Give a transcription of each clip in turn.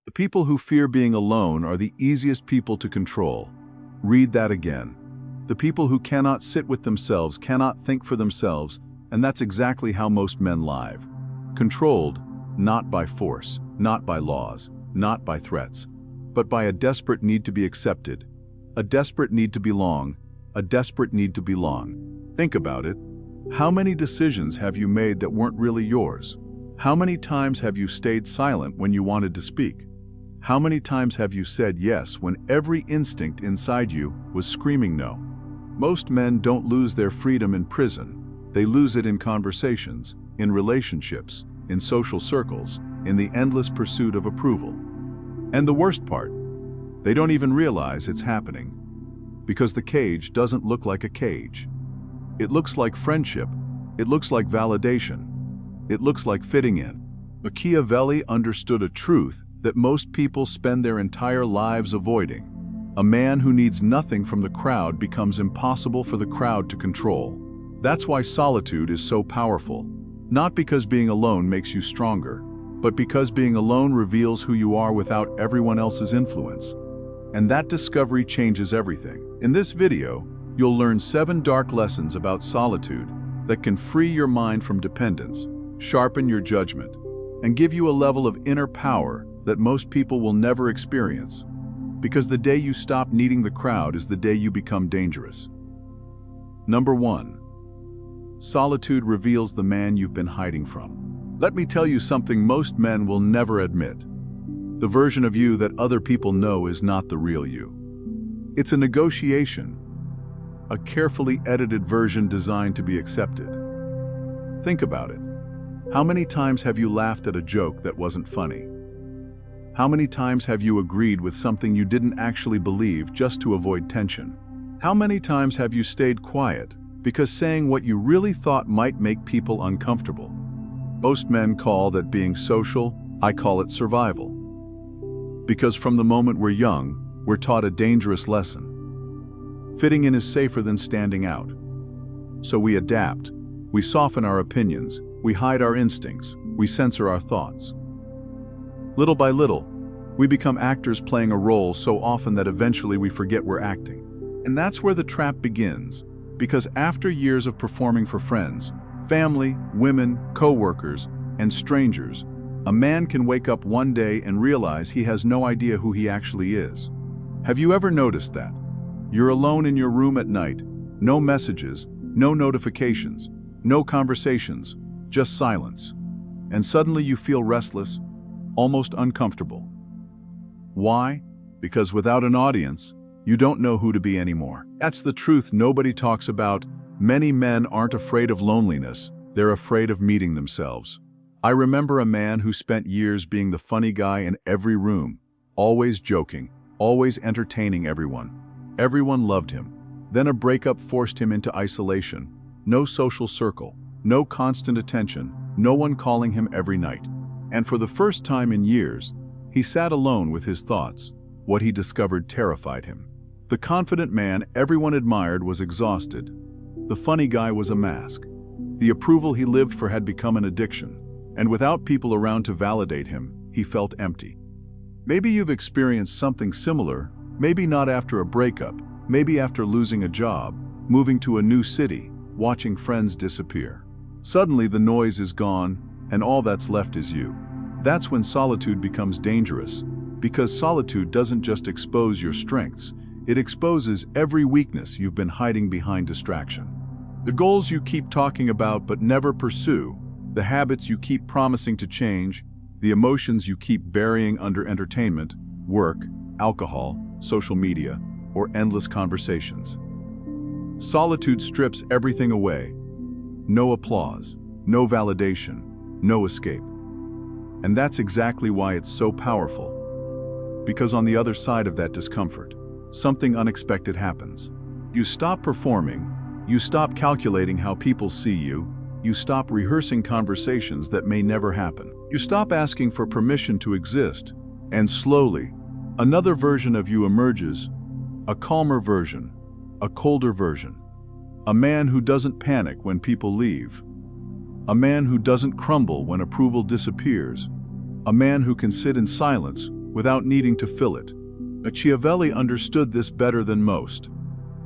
The people who fear being alone are the easiest people to control. Read that again. The people who cannot sit with themselves, cannot think for themselves, and that's exactly how most men live. Controlled, not by force, not by laws, not by threats, but by a desperate need to be accepted, a desperate need to belong, a desperate need to belong. Think about it. How many decisions have you made that weren't really yours? How many times have you stayed silent when you wanted to speak? How many times have you said yes when every instinct inside you was screaming no? Most men don't lose their freedom in prison. They lose it in conversations, in relationships, in social circles, in the endless pursuit of approval. And the worst part, they don't even realize it's happening. Because the cage doesn't look like a cage. It looks like friendship. It looks like validation. It looks like fitting in. Machiavelli understood a truth that most people spend their entire lives avoiding. A man who needs nothing from the crowd becomes impossible for the crowd to control. That's why solitude is so powerful. Not because being alone makes you stronger, but because being alone reveals who you are without everyone else's influence. And that discovery changes everything. In this video, you'll learn 7 dark lessons about solitude that can free your mind from dependence, sharpen your judgment, and give you a level of inner power that most people will never experience. Because the day you stop needing the crowd is the day you become dangerous. Number 1. Solitude reveals the man you've been hiding from. Let me tell you something most men will never admit. The version of you that other people know is not the real you. It's a negotiation, a carefully edited version designed to be accepted. Think about it. How many times have you laughed at a joke that wasn't funny? How many times have you agreed with something you didn't actually believe just to avoid tension? How many times have you stayed quiet because saying what you really thought might make people uncomfortable? Most men call that being social. I call it survival. Because from the moment we're young, we're taught a dangerous lesson. Fitting in is safer than standing out. So we adapt, we soften our opinions, we hide our instincts, we censor our thoughts. Little by little, we become actors playing a role so often that eventually we forget we're acting. And that's where the trap begins, because after years of performing for friends, family, women, co-workers, and strangers, a man can wake up one day and realize he has no idea who he actually is. Have you ever noticed that? You're alone in your room at night, no messages, no notifications, no conversations, just silence. And suddenly you feel restless, almost uncomfortable. Why? Because without an audience, you don't know who to be anymore. That's the truth nobody talks about. Many men aren't afraid of loneliness, they're afraid of meeting themselves. I remember a man who spent years being the funny guy in every room, always joking, always entertaining everyone. Everyone loved him. Then a breakup forced him into isolation. No social circle, no constant attention, no one calling him every night. And for the first time in years, he sat alone with his thoughts. What he discovered terrified him. The confident man everyone admired was exhausted. The funny guy was a mask. The approval he lived for had become an addiction. And without people around to validate him, he felt empty. Maybe you've experienced something similar, maybe not after a breakup, maybe after losing a job, moving to a new city, watching friends disappear. Suddenly the noise is gone, and all that's left is you. That's when solitude becomes dangerous, because solitude doesn't just expose your strengths, it exposes every weakness you've been hiding behind distraction. The goals you keep talking about but never pursue, the habits you keep promising to change, the emotions you keep burying under entertainment, work, alcohol, social media, or endless conversations. Solitude strips everything away. No applause, no validation, no escape. And that's exactly why it's so powerful. Because on the other side of that discomfort, something unexpected happens. You stop performing, you stop calculating how people see you, you stop rehearsing conversations that may never happen. You stop asking for permission to exist, and slowly, another version of you emerges, a calmer version, a colder version, a man who doesn't panic when people leave, a man who doesn't crumble when approval disappears, a man who can sit in silence without needing to fill it. Machiavelli understood this better than most.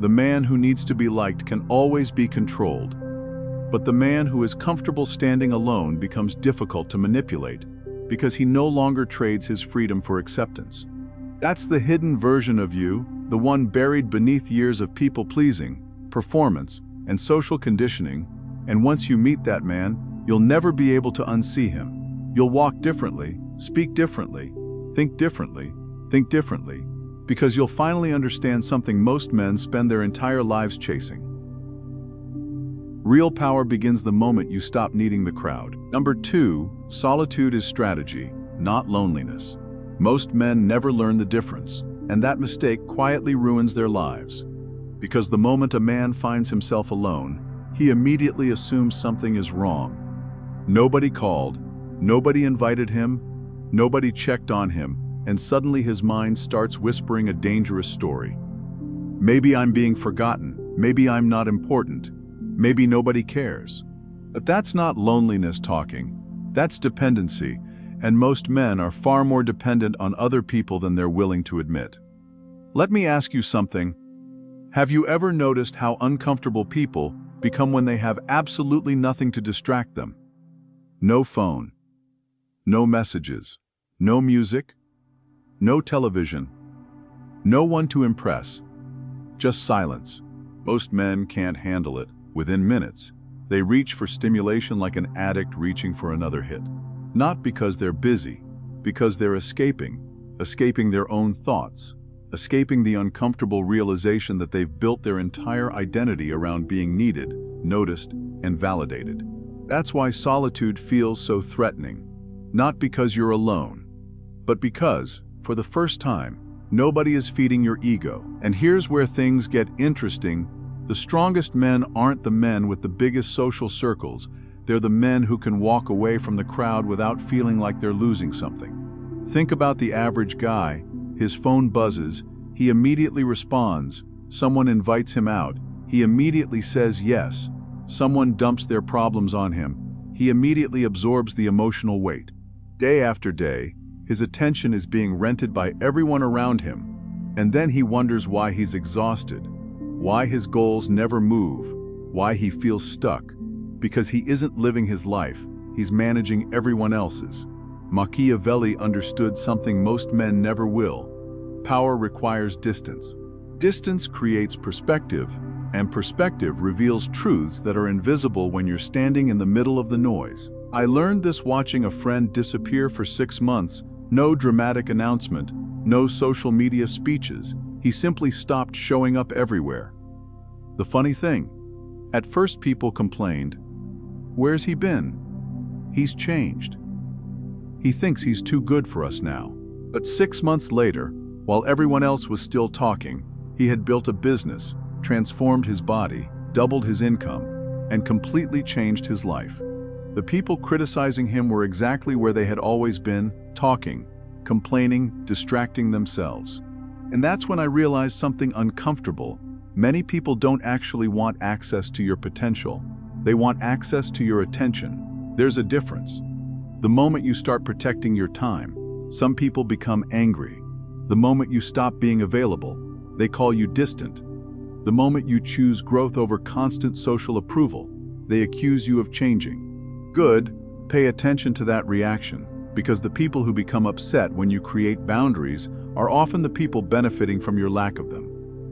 The man who needs to be liked can always be controlled, but the man who is comfortable standing alone becomes difficult to manipulate because he no longer trades his freedom for acceptance. That's the hidden version of you, the one buried beneath years of people-pleasing, performance, and social conditioning, and once you meet that man, you'll never be able to unsee him. You'll walk differently, speak differently, think differently, because you'll finally understand something most men spend their entire lives chasing. Real power begins the moment you stop needing the crowd. Number 2, solitude is strategy, not loneliness. Most men never learn the difference, and that mistake quietly ruins their lives. Because the moment a man finds himself alone, he immediately assumes something is wrong. Nobody called, nobody invited him, nobody checked on him, and suddenly his mind starts whispering a dangerous story. Maybe I'm being forgotten, maybe I'm not important, maybe nobody cares. But that's not loneliness talking, that's dependency, and most men are far more dependent on other people than they're willing to admit. Let me ask you something. Have you ever noticed how uncomfortable people become when they have absolutely nothing to distract them? No phone, no messages, no music, no television, no one to impress, just silence. Most men can't handle it. Within minutes, they reach for stimulation like an addict reaching for another hit. Not because they're busy, because they're escaping their own thoughts, escaping the uncomfortable realization that they've built their entire identity around being needed, noticed, and validated. That's why solitude feels so threatening. Not because you're alone, but because, for the first time, nobody is feeding your ego. And here's where things get interesting. The strongest men aren't the men with the biggest social circles. They're the men who can walk away from the crowd without feeling like they're losing something. Think about the average guy. His phone buzzes, he immediately responds. Someone invites him out, he immediately says yes. Someone dumps their problems on him, he immediately absorbs the emotional weight. Day after day, his attention is being rented by everyone around him, and then he wonders why he's exhausted, why his goals never move, why he feels stuck. Because he isn't living his life, he's managing everyone else's. Machiavelli understood something most men never will. Power requires distance. Distance creates perspective, and perspective reveals truths that are invisible when you're standing in the middle of the noise. I learned this watching a friend disappear for 6 months. No dramatic announcement, no social media speeches. He simply stopped showing up everywhere. The funny thing, at first people complained, "Where's he been? He's changed. He thinks he's too good for us now." But 6 months later, while everyone else was still talking, he had built a business, transformed his body, doubled his income, and completely changed his life. The people criticizing him were exactly where they had always been, talking, complaining, distracting themselves. And that's when I realized something uncomfortable. Many people don't actually want access to your potential. They want access to your attention. There's a difference. The moment you start protecting your time, some people become angry. The moment you stop being available, they call you distant. The moment you choose growth over constant social approval, they accuse you of changing. Good, pay attention to that reaction, because the people who become upset when you create boundaries are often the people benefiting from your lack of them.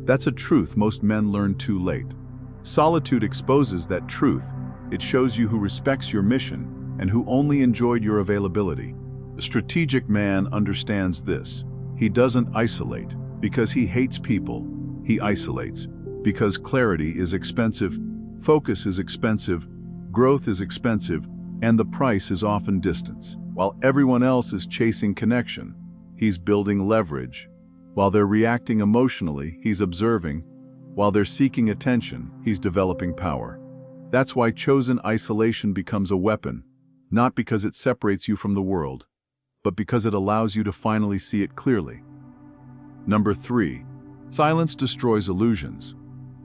That's a truth most men learn too late. Solitude exposes that truth. It shows you who respects your mission and who only enjoyed your availability. The strategic man understands this. He doesn't isolate because he hates people. He isolates because clarity is expensive, focus is expensive, growth is expensive, and the price is often distance. While everyone else is chasing connection, he's building leverage. While they're reacting emotionally, he's observing. While they're seeking attention, he's developing power. That's why chosen isolation becomes a weapon, not because it separates you from the world, but because it allows you to finally see it clearly. Number 3, silence destroys illusions.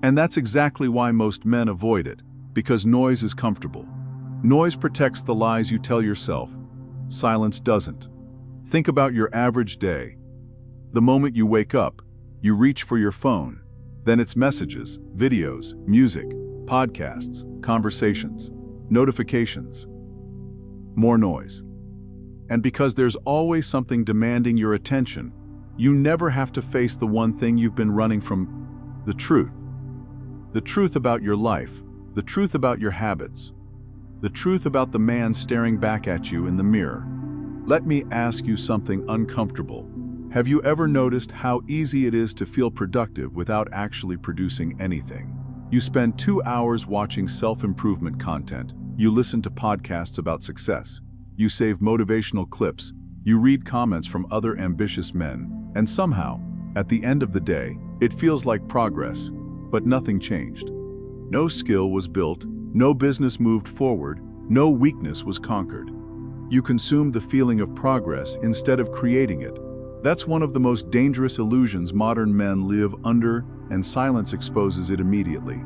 And that's exactly why most men avoid it, because noise is comfortable. Noise protects the lies you tell yourself. Silence doesn't. Think about your average day. The moment you wake up, you reach for your phone. Then it's messages, videos, music, podcasts, conversations, notifications, more noise. And because there's always something demanding your attention, you never have to face the one thing you've been running from: the truth. The truth about your life, the truth about your habits, the truth about the man staring back at you in the mirror. Let me ask you something uncomfortable. Have you ever noticed how easy it is to feel productive without actually producing anything? You spend 2 hours watching self-improvement content, you listen to podcasts about success, you save motivational clips, you read comments from other ambitious men, and somehow, at the end of the day, it feels like progress, but nothing changed. No skill was built, no business moved forward, no weakness was conquered. You consumed the feeling of progress instead of creating it. That's one of the most dangerous illusions modern men live under, and silence exposes it immediately.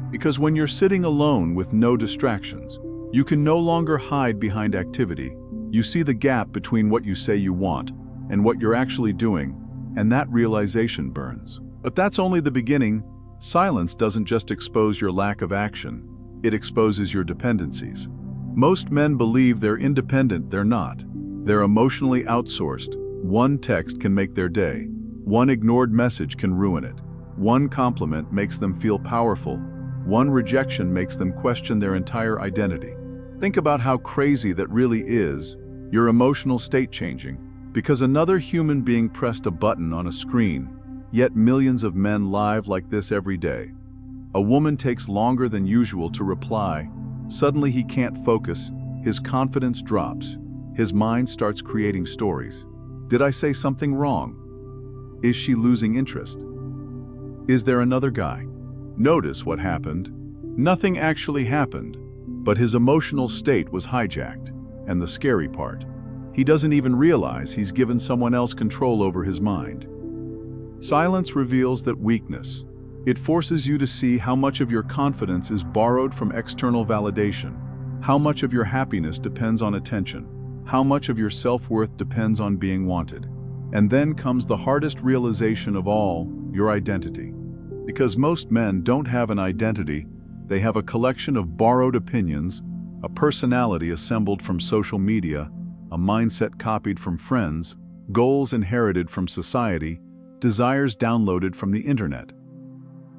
Because when you're sitting alone with no distractions, you can no longer hide behind activity. You see the gap between what you say you want and what you're actually doing, and that realization burns. But that's only the beginning. Silence doesn't just expose your lack of action, it exposes your dependencies. Most men believe they're independent. They're not. They're emotionally outsourced. One text can make their day. One ignored message can ruin it. One compliment makes them feel powerful. One rejection makes them question their entire identity. Think about how crazy that really is, your emotional state changing, because another human being pressed a button on a screen, yet millions of men live like this every day. A woman takes longer than usual to reply. Suddenly he can't focus, his confidence drops, his mind starts creating stories. Did I say something wrong? Is she losing interest? Is there another guy? Notice what happened. Nothing actually happened, but his emotional state was hijacked. And the scary part, he doesn't even realize he's given someone else control over his mind. Silence reveals that weakness. It forces you to see how much of your confidence is borrowed from external validation, how much of your happiness depends on attention, how much of your self-worth depends on being wanted. And then comes the hardest realization of all, your identity. Because most men don't have an identity, they have a collection of borrowed opinions, a personality assembled from social media, a mindset copied from friends, goals inherited from society, desires downloaded from the internet.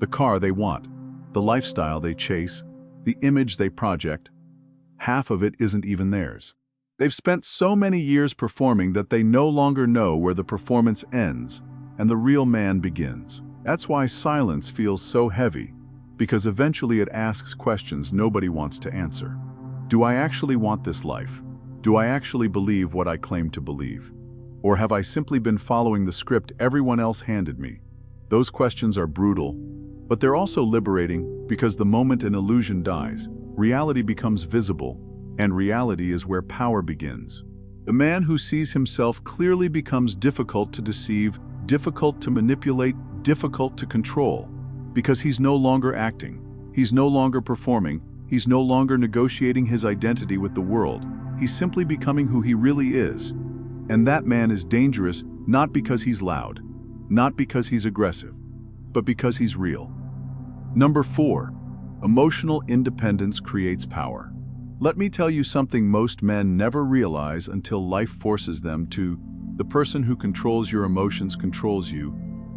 The car they want, the lifestyle they chase, the image they project, half of it isn't even theirs. They've spent so many years performing that they no longer know where the performance ends and the real man begins. That's why silence feels so heavy, because eventually it asks questions nobody wants to answer. Do I actually want this life? Do I actually believe what I claim to believe? Or have I simply been following the script everyone else handed me? Those questions are brutal, but they're also liberating, because the moment an illusion dies, reality becomes visible, and reality is where power begins. The man who sees himself clearly becomes difficult to deceive, difficult to manipulate, difficult to control, because he's no longer acting, he's no longer performing, he's no longer negotiating his identity with the world. He's simply becoming who he really is. And that man is dangerous not because he's loud, not because he's aggressive, but because he's real. Number 4, emotional independence creates power. Let me tell you something most men never realize until life forces them to. The person who controls your emotions controls you.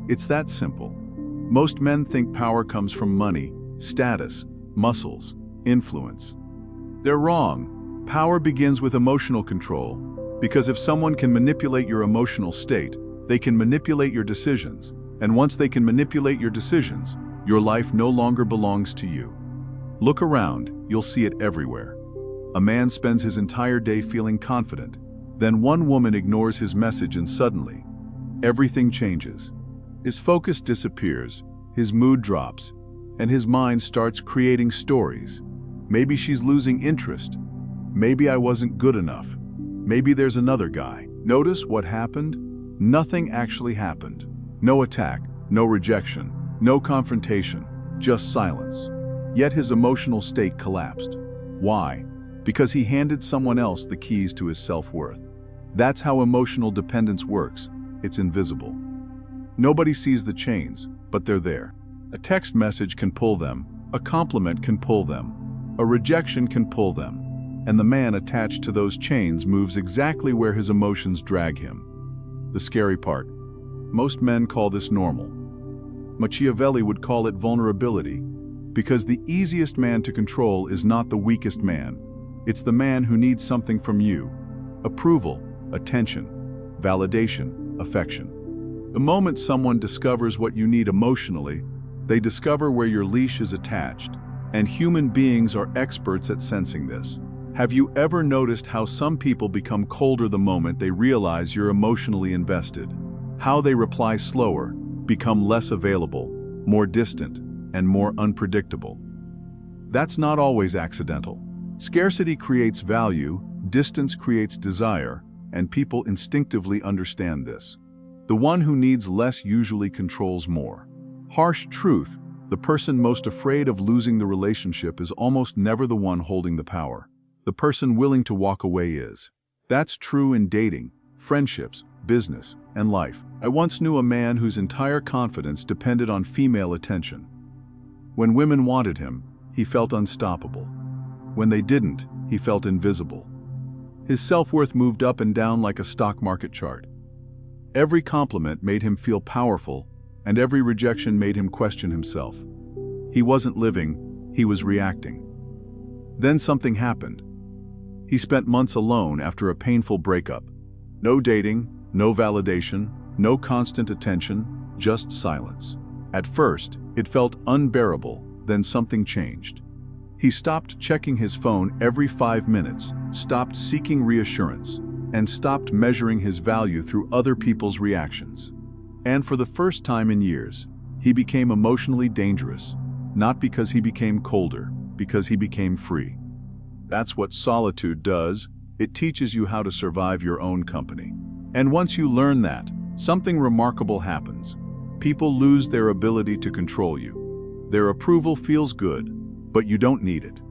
It's that simple. Most men think power comes from money, status, muscles, influence. They're wrong. Power begins with emotional control, because if someone can manipulate your emotional state, they can manipulate your decisions. And once they can manipulate your decisions, your life no longer belongs to you. Look around, you'll see it everywhere. A man spends his entire day feeling confident. Then one woman ignores his message and suddenly, everything changes. His focus disappears, his mood drops, and his mind starts creating stories. Maybe she's losing interest. Maybe I wasn't good enough. Maybe there's another guy. Notice what happened? Nothing actually happened. No attack, no rejection, no confrontation, just silence. Yet his emotional state collapsed. Why? Because he handed someone else the keys to his self-worth. That's how emotional dependence works. It's invisible. Nobody sees the chains, but they're there. A text message can pull them, a compliment can pull them, a rejection can pull them, and the man attached to those chains moves exactly where his emotions drag him. The scary part: most men call this normal. Machiavelli would call it vulnerability, because the easiest man to control is not the weakest man. It's the man who needs something from you: approval, attention, validation, affection. The moment someone discovers what you need emotionally, they discover where your leash is attached, and human beings are experts at sensing this. Have you ever noticed how some people become colder the moment they realize you're emotionally invested? How they reply slower, become less available, more distant, and more unpredictable? That's not always accidental. Scarcity creates value, distance creates desire, and people instinctively understand this. The one who needs less usually controls more. Harsh truth: the person most afraid of losing the relationship is almost never the one holding the power. The person willing to walk away is. That's true in dating, friendships, business, and life. I once knew a man whose entire confidence depended on female attention. When women wanted him, he felt unstoppable. When they didn't, he felt invisible. His self-worth moved up and down like a stock market chart. Every compliment made him feel powerful, and every rejection made him question himself. He wasn't living, he was reacting. Then something happened. He spent months alone after a painful breakup. No dating, no validation, no constant attention, just silence. At first, it felt unbearable, then something changed. He stopped checking his phone every 5 minutes, stopped seeking reassurance, and stopped measuring his value through other people's reactions. And for the first time in years, he became emotionally dangerous, not because he became colder, because he became free. That's what solitude does. It teaches you how to survive your own company. And once you learn that, something remarkable happens. People lose their ability to control you. Their approval feels good, but you don't need it.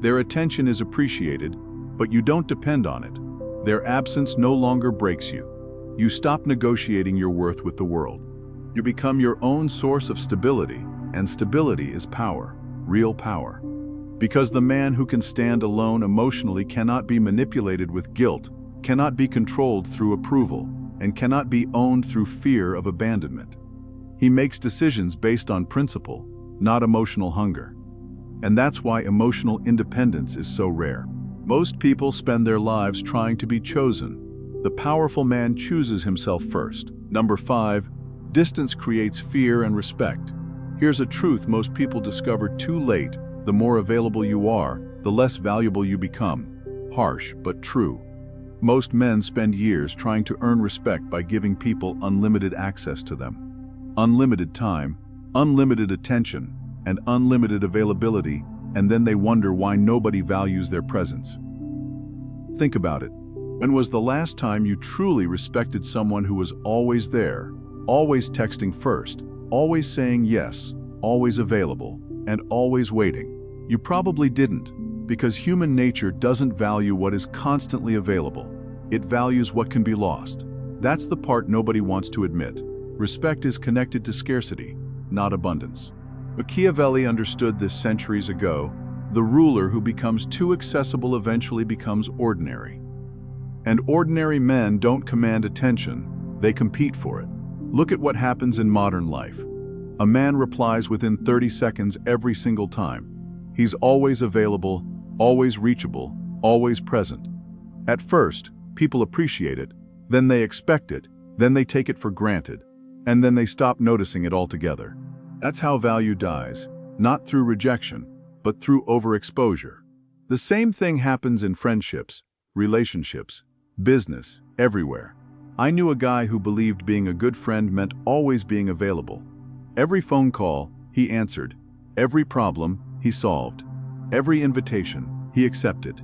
Their attention is appreciated, but you don't depend on it. Their absence no longer breaks you. You stop negotiating your worth with the world. You become your own source of stability, and stability is power, real power. Because the man who can stand alone emotionally cannot be manipulated with guilt, cannot be controlled through approval, and cannot be owned through fear of abandonment. He makes decisions based on principle, not emotional hunger. And that's why emotional independence is so rare. Most people spend their lives trying to be chosen. The powerful man chooses himself first. Number 5, distance creates fear and respect. Here's a truth most people discover too late: the more available you are, the less valuable you become. Harsh, but true. Most men spend years trying to earn respect by giving people unlimited access to them. Unlimited time, unlimited attention, and unlimited availability, and then they wonder why nobody values their presence. Think about it. When was the last time you truly respected someone who was always there, always texting first, always saying yes, always available, and always waiting? You probably didn't, because human nature doesn't value what is constantly available. It values what can be lost. That's the part nobody wants to admit. Respect is connected to scarcity, not abundance. Machiavelli understood this centuries ago. The ruler who becomes too accessible eventually becomes ordinary. And ordinary men don't command attention, they compete for it. Look at what happens in modern life. A man replies within 30 seconds every single time. He's always available, always reachable, always present. At first, people appreciate it, then they expect it, then they take it for granted, and then they stop noticing it altogether. That's how value dies, not through rejection, but through overexposure. The same thing happens in friendships, relationships, business, everywhere. I knew a guy who believed being a good friend meant always being available. Every phone call, he answered. Every problem, he solved. Every invitation, he accepted.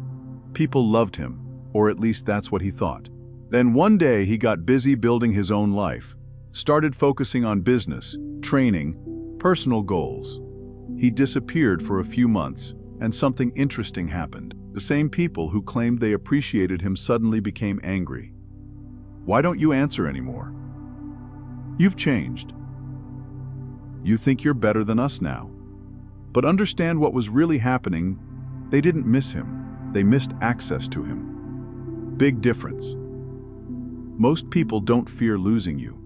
People loved him, or at least that's what he thought. Then one day he got busy building his own life, started focusing on business, training, personal goals. He disappeared for a few months, and something interesting happened. The same people who claimed they appreciated him suddenly became angry. Why don't you answer anymore? You've changed. You think you're better than us now. But understand what was really happening. They didn't miss him. They missed access to him. Big difference. Most people don't fear losing you.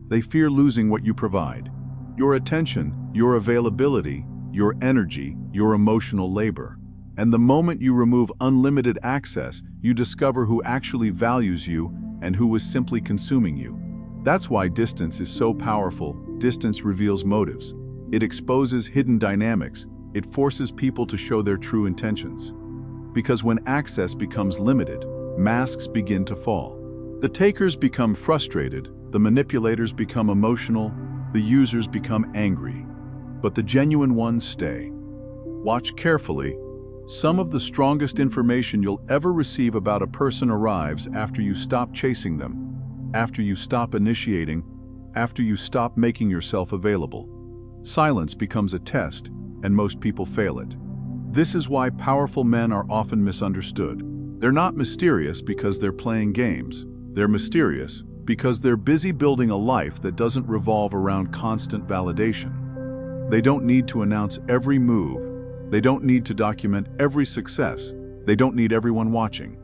They fear losing what you provide. Your attention, your availability, your energy, your emotional labor. And the moment you remove unlimited access, you discover who actually values you and who was simply consuming you. That's why distance is so powerful. Distance reveals motives. It exposes hidden dynamics. It forces people to show their true intentions. Because when access becomes limited, masks begin to fall. The takers become frustrated, the manipulators become emotional, the users become angry. But the genuine ones stay. Watch carefully. Some of the strongest information you'll ever receive about a person arrives after you stop chasing them, after you stop initiating, after you stop making yourself available. Silence becomes a test, and most people fail it. This is why powerful men are often misunderstood. They're not mysterious because they're playing games. They're mysterious because they're busy building a life that doesn't revolve around constant validation. They don't need to announce every move. They don't need to document every success. They don't need everyone watching.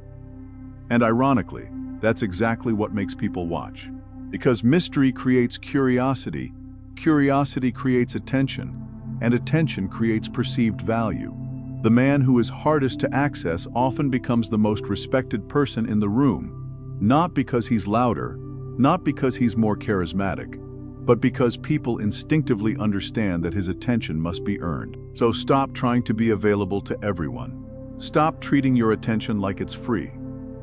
And ironically, that's exactly what makes people watch. Because mystery creates curiosity, curiosity creates attention, and attention creates perceived value. The man who is hardest to access often becomes the most respected person in the room, not because he's louder, not because he's more charismatic, but because people instinctively understand that his attention must be earned. So stop trying to be available to everyone. Stop treating your attention like it's free.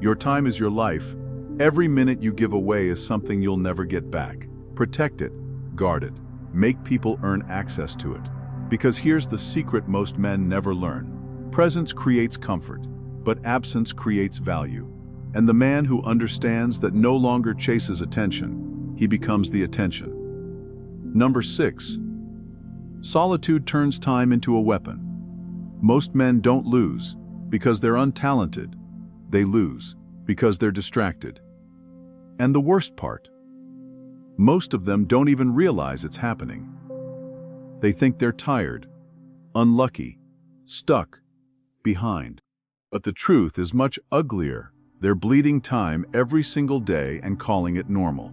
Your time is your life. Every minute you give away is something you'll never get back. Protect it, guard it, make people earn access to it. Because here's the secret most men never learn. Presence creates comfort, but absence creates value. And the man who understands that no longer chases attention, he becomes the attention. Number 6. Solitude turns time into a weapon. Most men don't lose because they're untalented. They lose because they're distracted. And the worst part, most of them don't even realize it's happening. They think they're tired, unlucky, stuck, behind. But the truth is much uglier. They're bleeding time every single day and calling it normal.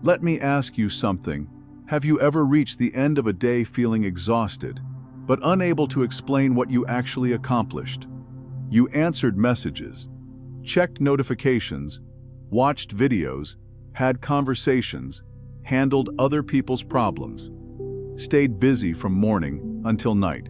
Let me ask you something. Have you ever reached the end of a day feeling exhausted, but unable to explain what you actually accomplished? You answered messages, checked notifications, watched videos, had conversations, handled other people's problems, stayed busy from morning until night.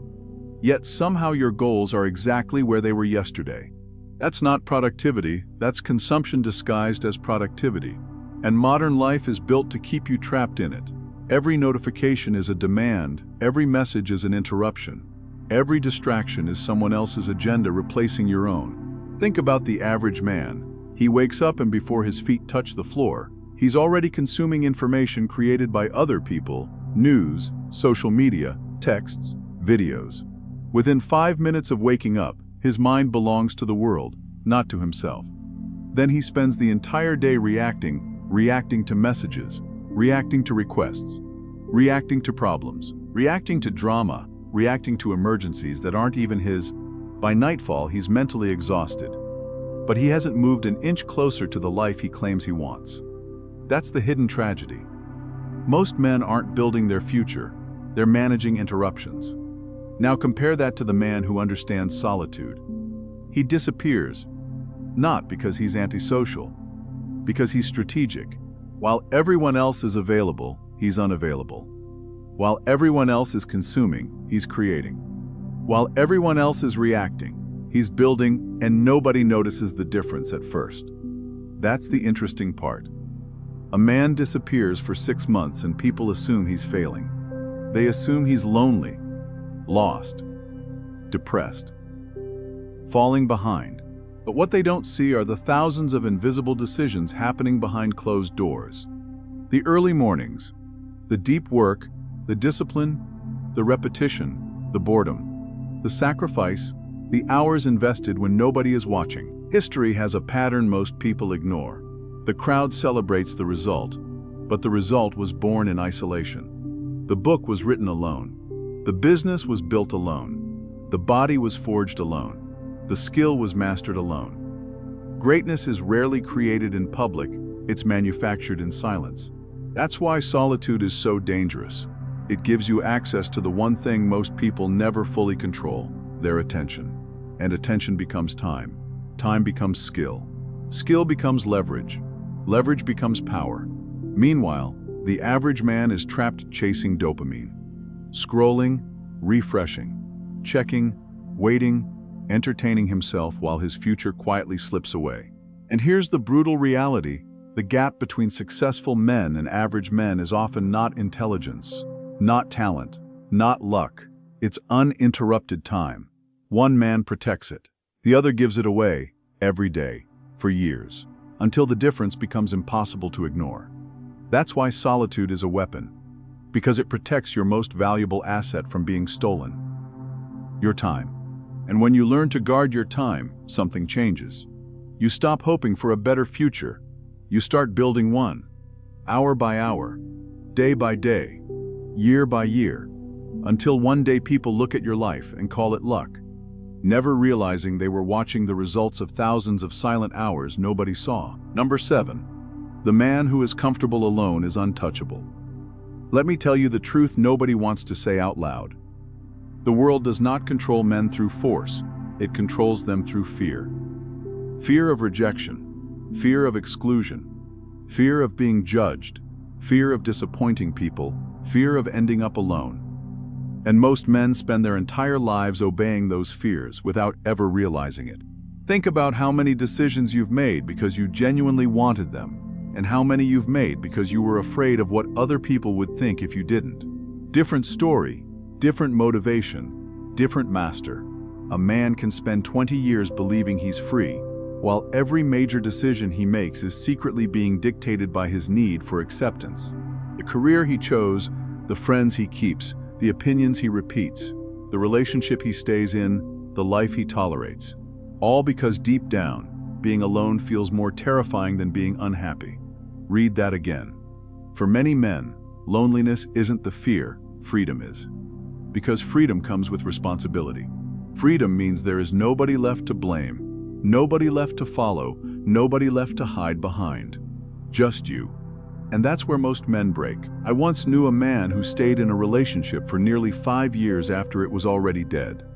Yet somehow your goals are exactly where they were yesterday. That's not productivity, that's consumption disguised as productivity. And modern life is built to keep you trapped in it. Every notification is a demand, every message is an interruption. Every distraction is someone else's agenda replacing your own. Think about the average man. He wakes up and before his feet touch the floor, he's already consuming information created by other people, news, social media, texts, videos. Within 5 minutes of waking up, his mind belongs to the world, not to himself. Then he spends the entire day reacting to messages, reacting to requests, reacting to problems, reacting to drama, reacting to emergencies that aren't even his. By nightfall, he's mentally exhausted. But he hasn't moved an inch closer to the life he claims he wants. That's the hidden tragedy. Most men aren't building their future, they're managing interruptions. Now compare that to the man who understands solitude. He disappears, not because he's antisocial, because he's strategic. While everyone else is available, he's unavailable. While everyone else is consuming, he's creating. While everyone else is reacting, he's building, and nobody notices the difference at first. That's the interesting part. A man disappears for 6 months and people assume he's failing. They assume he's lonely, lost, depressed, falling behind. But what they don't see are the thousands of invisible decisions happening behind closed doors. The early mornings, the deep work, the discipline, the repetition, the boredom, the sacrifice, the hours invested when nobody is watching. History has a pattern most people ignore. The crowd celebrates the result, but the result was born in isolation. The book was written alone. The business was built alone. The body was forged alone. The skill was mastered alone. Greatness is rarely created in public, it's manufactured in silence. That's why solitude is so dangerous. It gives you access to the one thing most people never fully control, their attention. And attention becomes time. Time becomes skill. Skill becomes leverage. Leverage becomes power. Meanwhile, the average man is trapped chasing dopamine. Scrolling, refreshing, checking, waiting, entertaining himself while his future quietly slips away. And here's the brutal reality. The gap between successful men and average men is often not intelligence, not talent, not luck. It's uninterrupted time. One man protects it. The other gives it away, every day, for years, until the difference becomes impossible to ignore. That's why solitude is a weapon, because it protects your most valuable asset from being stolen. Your time. And when you learn to guard your time, something changes. You stop hoping for a better future. You start building one, hour by hour, day by day, year by year, until one day people look at your life and call it luck, never realizing they were watching the results of thousands of silent hours nobody saw. Number 7. The man who is comfortable alone is untouchable. Let me tell you the truth nobody wants to say out loud. The world does not control men through force, it controls them through fear. Fear of rejection. Fear of exclusion, fear of being judged, fear of disappointing people, fear of ending up alone. And most men spend their entire lives obeying those fears without ever realizing it. Think about how many decisions you've made because you genuinely wanted them, and how many you've made because you were afraid of what other people would think if you didn't. Different story, different motivation, different master. A man can spend 20 years believing he's free, while every major decision he makes is secretly being dictated by his need for acceptance. The career he chose, the friends he keeps, the opinions he repeats, the relationship he stays in, the life he tolerates. All because deep down, being alone feels more terrifying than being unhappy. Read that again. For many men, loneliness isn't the fear, freedom is. Because freedom comes with responsibility. Freedom means there is nobody left to blame, nobody left to follow, nobody left to hide behind. Just you. And that's where most men break. I once knew a man who stayed in a relationship for nearly 5 years after it was already dead.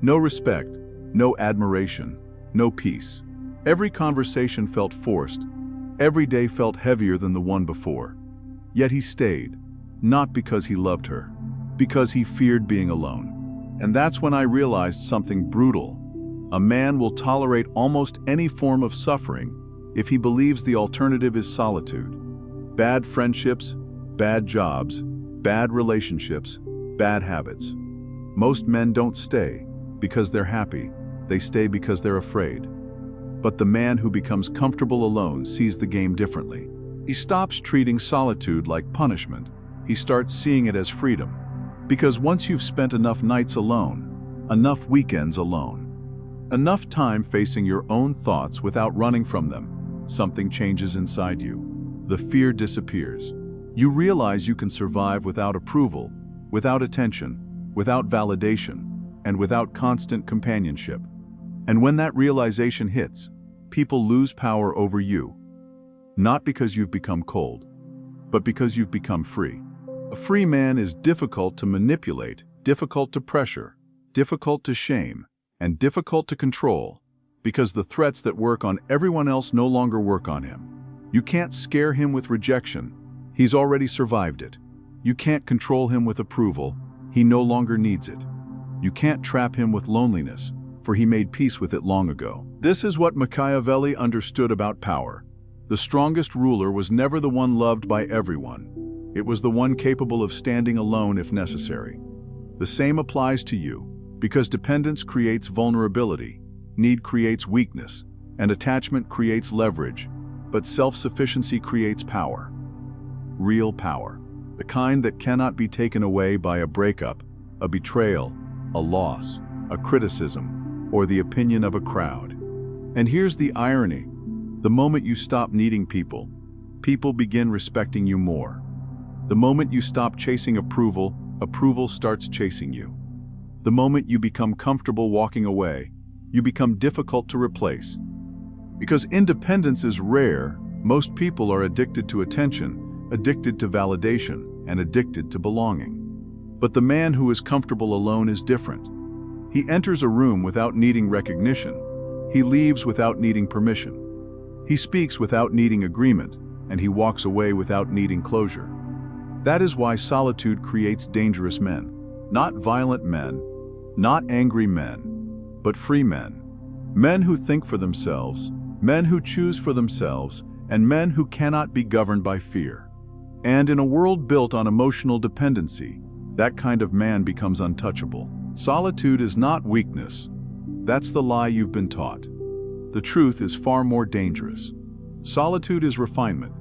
No respect, no admiration, no peace. Every conversation felt forced. Every day felt heavier than the one before. Yet he stayed, not because he loved her, because he feared being alone. And that's when I realized something brutal. A man will tolerate almost any form of suffering if he believes the alternative is solitude. Bad friendships, bad jobs, bad relationships, bad habits. Most men don't stay because they're happy, they stay because they're afraid. But the man who becomes comfortable alone sees the game differently. He stops treating solitude like punishment. He starts seeing it as freedom. Because once you've spent enough nights alone, enough weekends alone, enough time facing your own thoughts without running from them, something changes inside you. The fear disappears. You realize you can survive without approval, without attention, without validation, and without constant companionship. And when that realization hits, people lose power over you. Not because you've become cold, but because you've become free. A free man is difficult to manipulate, difficult to pressure, difficult to shame, and difficult to control, because the threats that work on everyone else no longer work on him. You can't scare him with rejection. He's already survived it. You can't control him with approval. He no longer needs it. You can't trap him with loneliness, for he made peace with it long ago. This is what Machiavelli understood about power. The strongest ruler was never the one loved by everyone. It was the one capable of standing alone if necessary. The same applies to you, because dependence creates vulnerability, need creates weakness, and attachment creates leverage, but self-sufficiency creates power. Real power. The kind that cannot be taken away by a breakup, a betrayal, a loss, a criticism, or the opinion of a crowd. And here's the irony. The moment you stop needing people, people begin respecting you more. The moment you stop chasing approval, approval starts chasing you. The moment you become comfortable walking away, you become difficult to replace. Because independence is rare, most people are addicted to attention, addicted to validation, and addicted to belonging. But the man who is comfortable alone is different. He enters a room without needing recognition. He leaves without needing permission. He speaks without needing agreement, and he walks away without needing closure. That is why solitude creates dangerous men. Not violent men, not angry men, but free men. Men who think for themselves, men who choose for themselves, and men who cannot be governed by fear. And in a world built on emotional dependency, that kind of man becomes untouchable. Solitude is not weakness. That's the lie you've been taught. The truth is far more dangerous. Solitude is refinement.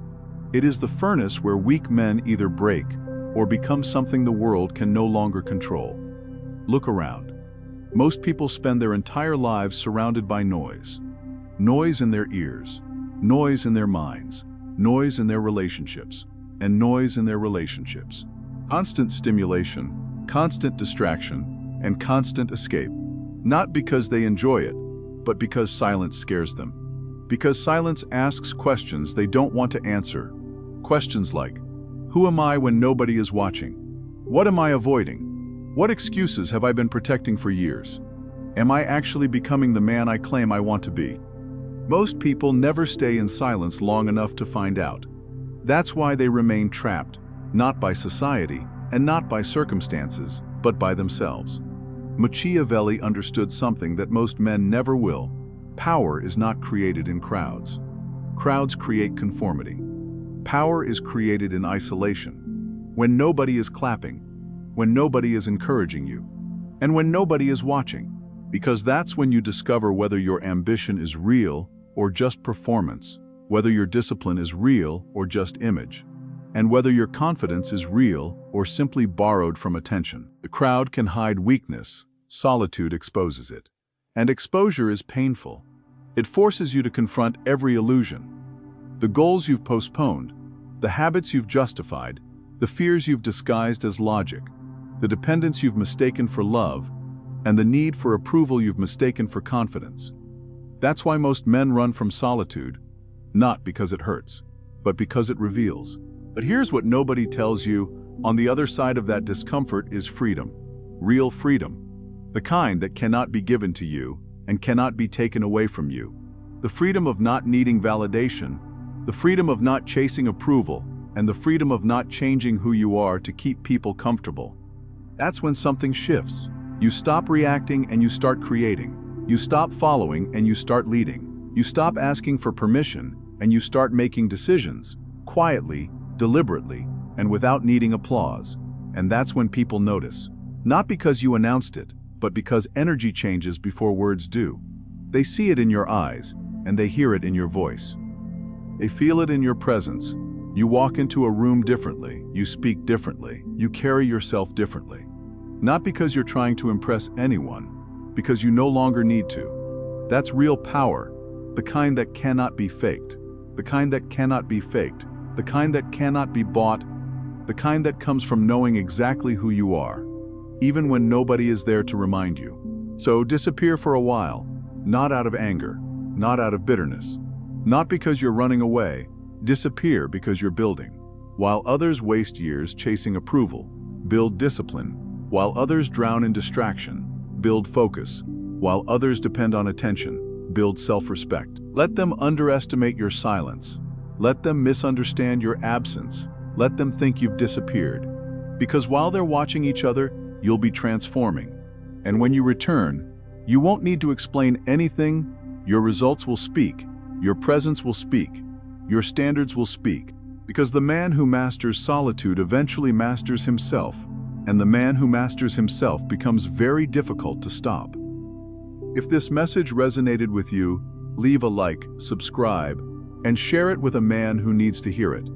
It is the furnace where weak men either break or become something the world can no longer control. Look around. Most people spend their entire lives surrounded by noise. Noise in their ears, noise in their minds, noise in their relationships, and noise in their relationships. Constant stimulation, constant distraction, and constant escape. Not because they enjoy it, but because silence scares them. Because silence asks questions they don't want to answer. Questions like, who am I when nobody is watching? What am I avoiding? What excuses have I been protecting for years? Am I actually becoming the man I claim I want to be? Most people never stay in silence long enough to find out. That's why they remain trapped, not by society and not by circumstances, but by themselves. Machiavelli understood something that most men never will. Power is not created in crowds. Crowds create conformity. Power is created in isolation. When nobody is clapping, when nobody is encouraging you, and when nobody is watching. Because that's when you discover whether your ambition is real or just performance, whether your discipline is real or just image, and whether your confidence is real or simply borrowed from attention. The crowd can hide weakness. Solitude exposes it. And exposure is painful. It forces you to confront every illusion. The goals you've postponed, the habits you've justified, the fears you've disguised as logic, the dependence you've mistaken for love, and the need for approval you've mistaken for confidence. That's why most men run from solitude, not because it hurts, but because it reveals. But here's what nobody tells you: on the other side of that discomfort is freedom. Real freedom. The kind that cannot be given to you and cannot be taken away from you. The freedom of not needing validation, the freedom of not chasing approval, and the freedom of not changing who you are to keep people comfortable. That's when something shifts. You stop reacting and you start creating. You stop following and you start leading. You stop asking for permission and you start making decisions, quietly, deliberately, and without needing applause. And that's when people notice. Not because you announced it, but because energy changes before words do. They see it in your eyes, and they hear it in your voice. They feel it in your presence. You walk into a room differently, you speak differently, you carry yourself differently. Not because you're trying to impress anyone, because you no longer need to. That's real power, the kind that cannot be faked, the kind that cannot be faked, the kind that cannot be bought, the kind that comes from knowing exactly who you are, even when nobody is there to remind you. So disappear for a while, not out of anger, not out of bitterness, not because you're running away. Disappear because you're building. While others waste years chasing approval, build discipline. While others drown in distraction, build focus. While others depend on attention, build self-respect. Let them underestimate your silence. Let them misunderstand your absence. Let them think you've disappeared. Because while they're watching each other, you'll be transforming. And when you return, you won't need to explain anything. Your results will speak. Your presence will speak. Your standards will speak. Because the man who masters solitude eventually masters himself, and the man who masters himself becomes very difficult to stop. If this message resonated with you, leave a like, subscribe, and share it with a man who needs to hear it.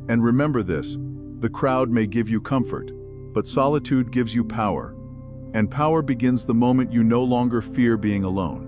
And remember this: the crowd may give you comfort, but solitude gives you power. And power begins the moment you no longer fear being alone.